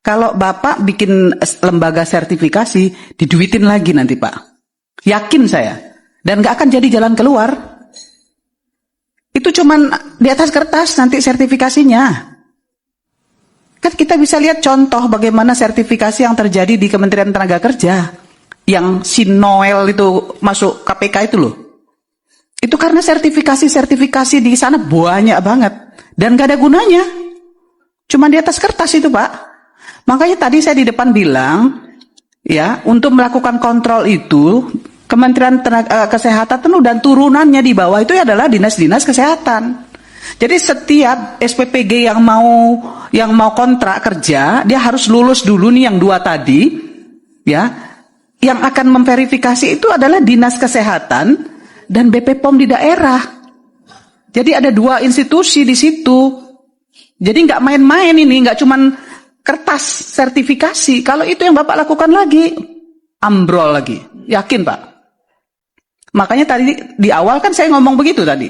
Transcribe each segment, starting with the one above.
Kalau Bapak bikin lembaga sertifikasi, diduitin lagi nanti Pak. Yakin saya. Dan nggak akan jadi jalan keluar. Itu cuman di atas kertas nanti sertifikasinya. Kan kita bisa lihat contoh bagaimana sertifikasi yang terjadi di Kementerian Tenaga Kerja. Yang si Noel itu masuk KPK itu loh. Itu karena sertifikasi di sana banyak banget. Dan gak ada gunanya. Cuma di atas kertas itu Pak. Makanya tadi saya di depan bilang, ya, untuk melakukan kontrol itu, Kementerian Kesehatan dan turunannya di bawah itu adalah dinas-dinas kesehatan. Jadi setiap SPPG yang mau kontrak kerja, dia harus lulus dulu nih yang 2 tadi, ya. Yang akan memverifikasi itu adalah dinas kesehatan dan BP POM di daerah. Jadi ada 2 institusi di situ. Jadi nggak main-main ini, nggak cuman kertas sertifikasi. Kalau itu yang Bapak lakukan lagi, ambrol lagi. Yakin Pak? Makanya tadi di awal kan saya ngomong begitu tadi.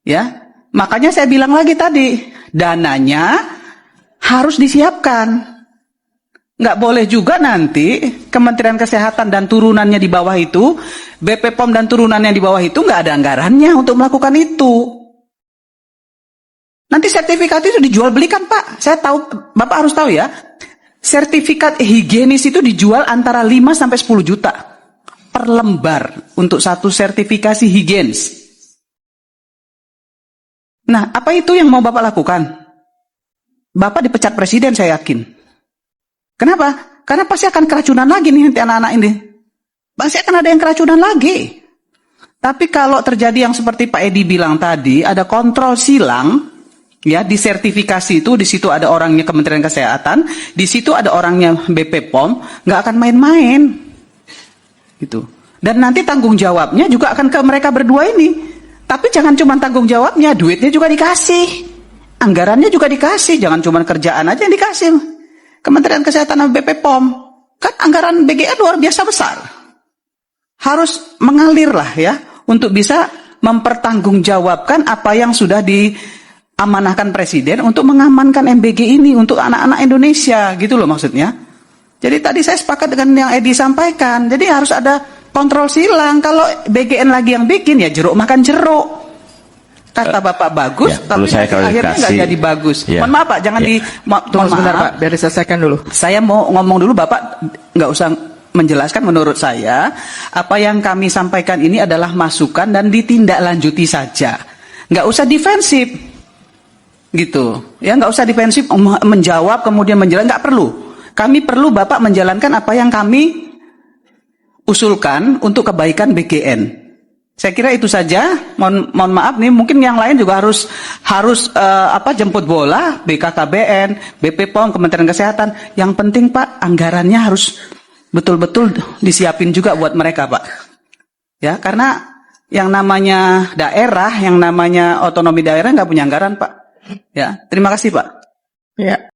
Ya. Makanya saya bilang lagi tadi, dananya harus disiapkan. Nggak boleh juga nanti Kementerian Kesehatan dan turunannya di bawah itu, BP POM dan turunannya di bawah itu nggak ada anggarannya untuk melakukan itu. Nanti sertifikat itu dijual belikan Pak. Saya tahu, Bapak harus tahu ya. Sertifikat higienis itu dijual antara 5 sampai 10 juta per lembar untuk satu sertifikasi higienis. Nah, apa itu yang mau Bapak lakukan? Bapak dipecat presiden saya yakin. Kenapa? Karena pasti akan keracunan lagi nih nanti anak-anak ini. Pasti akan ada yang keracunan lagi. Tapi kalau terjadi yang seperti Pak Edi bilang tadi, ada kontrol silang, ya, di sertifikasi itu, di situ ada orangnya Kementerian Kesehatan, di situ ada orangnya BP POM, nggak akan main-main. Gitu. Dan nanti tanggung jawabnya juga akan ke mereka berdua ini. Tapi jangan cuma tanggung jawabnya, duitnya juga dikasih. Anggarannya juga dikasih, jangan cuma kerjaan aja yang dikasih. Kementerian Kesehatan dan BP POM. Kan anggaran BGN luar biasa besar. Harus mengalir lah ya, untuk bisa mempertanggungjawabkan apa yang sudah diamanahkan Presiden untuk mengamankan MBG ini untuk anak-anak Indonesia, gitu loh maksudnya. Jadi tadi saya sepakat dengan yang Edi sampaikan, jadi harus ada kontrol silang. Kalau BGN lagi yang bikin, ya jeruk makan jeruk. Kata Bapak bagus, ya, tapi akhirnya nggak jadi bagus. Ya. Mohon maaf Pak, jangan tunggu sebentar Pak, biar diselesaikan dulu. Saya mau ngomong dulu, Bapak nggak usah menjelaskan. Menurut saya, apa yang kami sampaikan ini adalah masukan dan ditindaklanjuti saja. Nggak usah defensif. Gitu. Ya, nggak usah defensif, menjawab kemudian menjelaskan, nggak perlu. Kami perlu Bapak menjalankan apa yang kami usulkan untuk kebaikan BGN. Saya kira itu saja. Mohon maaf nih, mungkin yang lain juga harus jemput bola, BKKBN, BP POM, Kementerian Kesehatan. Yang penting Pak, anggarannya harus betul-betul disiapin juga buat mereka Pak. Ya, karena yang namanya daerah, yang namanya otonomi daerah nggak punya anggaran Pak. Ya, terima kasih Pak. Ya.